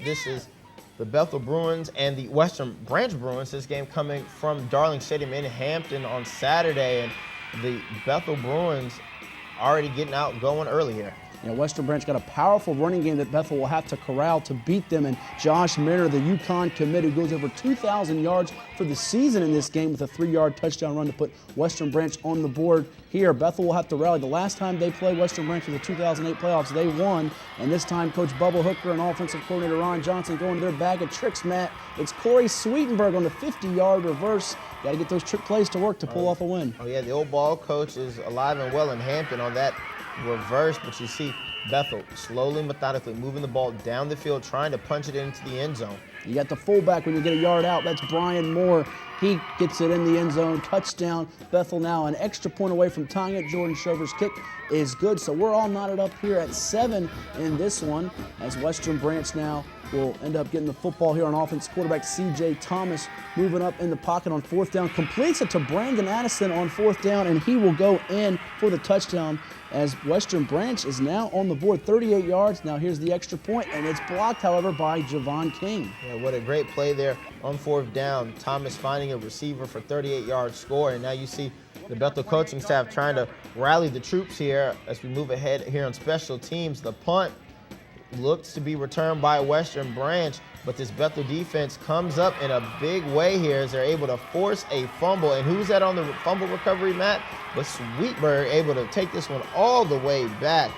This is the Bethel Bruins and the Western Branch Bruins. This game coming from Darling Stadium in Hampton on Saturday, and the Bethel Bruins already getting out going early here. You know, Western Branch got a powerful running game that Bethel will have to corral to beat them. And Josh Mariner, the UConn commit, who goes over 2,000 yards for the season in this game with a 3-yard touchdown run to put Western Branch on the board here. Bethel will have to rally. The last time they played Western Branch in the 2008 playoffs, they won. And this time, Coach Bubba Hooker and offensive coordinator Ron Johnson going to their bag of tricks, Matt. It's Corey Sweetenberg on the 50-yard reverse. Got to get those trick plays to work to pull off a win. Oh, yeah, the old ball coach is alive and well in Hampton on that reverse, but you see Bethel slowly, methodically moving the ball down the field, trying to punch it into the end zone. You got the fullback when you get a yard out. That's Brian Moore. He gets it in the end zone. Touchdown. Bethel now an extra point away from tying it. Jordan Shover's kick is good. So we're all knotted up here at 7 in this one, as Western Branch now will end up getting the football here on offense. Quarterback C.J. Thomas moving up in the pocket on 4th down. Completes it to Brandon Addison on 4th down, and he will go in for the touchdown, as Western Branch is now on the board, 38 yards. Now here's the extra point, and it's blocked, however, by Javon King. Yeah, what a great play there on 4th down. Thomas finding a receiver for 38-yard score, and now you see the Bethel coaching staff trying to rally the troops here as we move ahead here on special teams. The punt looks to be returned by Western Branch, but this Bethel defense comes up in a big way here as they're able to force a fumble. And who's that on the fumble recovery, Matt? But Sweetberg able to take this one all the way back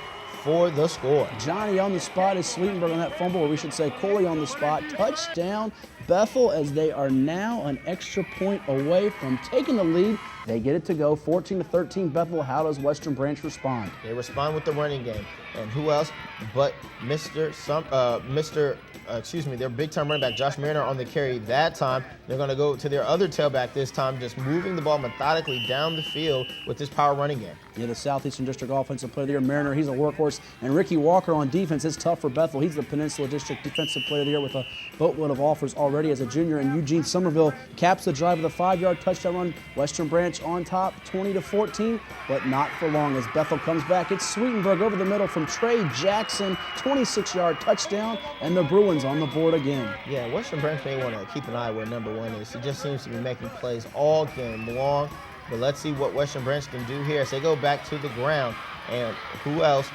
for the score. Johnny on the spot is Sweetenberg on that fumble, or we should say Coley on the spot. Touchdown Bethel, as they are now an extra point away from taking the lead. They get it to go 14-13 Bethel. How does Western Branch respond? They respond with the running game. And who else but their big-time running back, Josh Mariner, on the carry that time. They're going to go to their other tailback this time, just moving the ball methodically down the field with this power running game. Yeah, the Southeastern District Offensive Player of the Year, Mariner, he's a workhorse. And Ricky Walker on defense is tough for Bethel. He's the Peninsula District Defensive Player of the Year with a boatload of offers already as a junior. And Eugene Somerville caps the drive with a 5-yard touchdown run. Western Branch on top, 20-14, but not for long as Bethel comes back. It's Sweetenberg over the middle from Trey Jackson, 26-yard touchdown, and the Bruins on the board again. Yeah, Western Branch may want to keep an eye where number 1 is. He just seems to be making plays all game long. But let's see what Western Branch can do here as they go back to the ground. And who else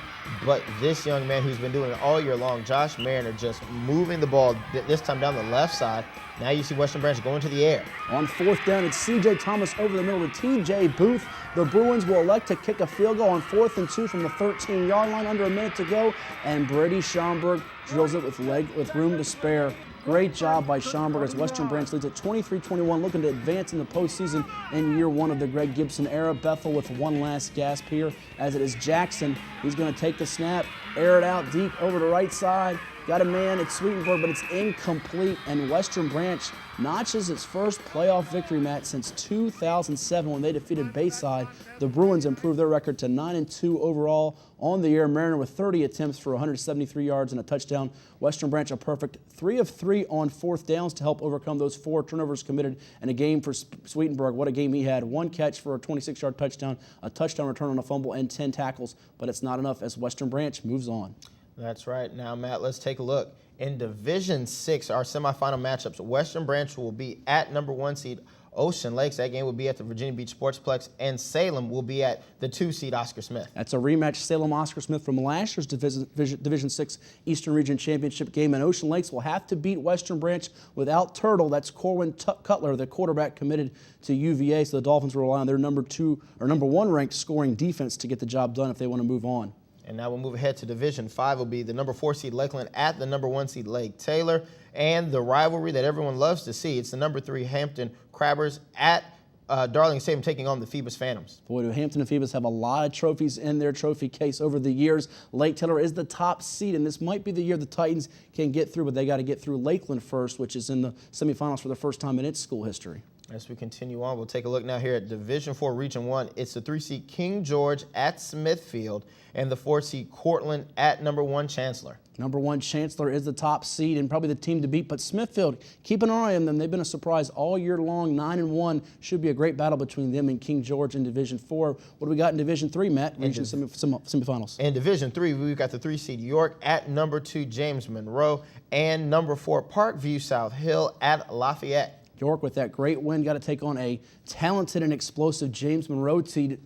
but this young man who's been doing it all year long, Josh Mariner, just moving the ball, this time down the left side. Now you see Western Branch going to the air. On 4th down, it's C.J. Thomas over the middle to T.J. Booth. The Bruins will elect to kick a field goal on 4th and 2 from the 13-yard line, under a minute to go. And Brady Schomburg drills it with room to spare. Great job by Schomburg as Western Branch leads at 23-21, looking to advance in the postseason in year 1 of the Greg Gibson era. Bethel with one last gasp here, as it is Jackson. He's going to take the snap, air it out deep over the right side. Got a man at Sweetenberg, but it's incomplete, and Western Branch notches its first playoff victory, Matt, since 2007 when they defeated Bayside. The Bruins improved their record to 9-2 overall on the year. Mariner with 30 attempts for 173 yards and a touchdown. Western Branch a perfect 3 of 3 on 4th downs to help overcome those 4 turnovers committed in a game for Sweetenberg. What a game he had. 1 catch for a 26-yard touchdown, a touchdown return on a fumble, and 10 tackles, but it's not enough as Western Branch moves on. That's right. Now, Matt, let's take a look. In Division 6, our semifinal matchups, Western Branch will be at number 1 seed Ocean Lakes. That game will be at the Virginia Beach Sportsplex, and Salem will be at the 2 seed Oscar Smith. That's a rematch, Salem-Oscar Smith, from last year's Division 6 Eastern Region Championship game. And Ocean Lakes will have to beat Western Branch without Turtle. That's Corwin Cutler, the quarterback committed to UVA. So the Dolphins will rely on their number 1 ranked scoring defense to get the job done if they want to move on. And now we'll move ahead to Division 5. Will be the number 4 seed Lakeland at the number 1 seed Lake Taylor. And the rivalry that everyone loves to see, it's the number 3 Hampton Crabbers at Darling Stadium taking on the Phoebus Phantoms. Boy, do Hampton and Phoebus have a lot of trophies in their trophy case over the years. Lake Taylor is the top seed, and this might be the year the Titans can get through, but they got to get through Lakeland first, which is in the semifinals for the first time in its school history. As we continue on, we'll take a look now here at Division IV Region 1. It's the 3-seed King George at Smithfield and the 4-seed Cortland at number 1 Chancellor. Number 1 Chancellor is the top seed and probably the team to beat, but Smithfield, keep an eye on them. They've been a surprise all year long, 9-1. Should be a great battle between them and King George in Division 4. What do we got in Division 3, Matt? Region semifinals. In Division 3, we've got the 3-seed York at number 2 James Monroe and number 4 Parkview South Hill at Lafayette. York, with that great win, got to take on a talented and explosive James Monroe team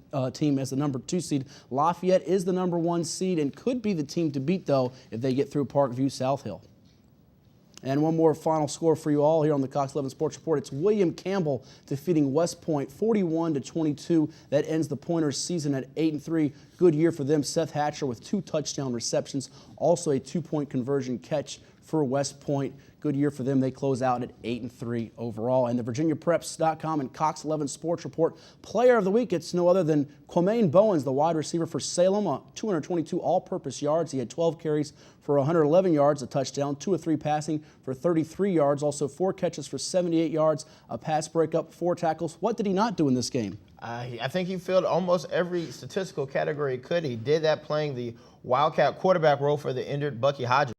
as the number 2 seed. Lafayette is the number 1 seed and could be the team to beat, though, if they get through Parkview South Hill. And one more final score for you all here on the Cox 11 Sports Report. It's William Campbell defeating West Point 41-22. That ends the Pointers season at 8-3. Good year for them. Seth Hatcher with 2 touchdown receptions, also a 2-point conversion catch for West Point. Good year for them. They close out at 8-3 overall. And the VirginiaPreps.com and Cox 11 Sports Report Player of the Week, it's no other than Quamaine Bowens, the wide receiver for Salem, 222 all-purpose yards. He had 12 carries for 111 yards, a touchdown, 2 of 3 passing for 33 yards, also 4 catches for 78 yards, a pass breakup, 4 tackles. What did he not do in this game? I think he filled almost every statistical category he could. He did that playing the Wildcat quarterback role for the injured Bucky Hodges.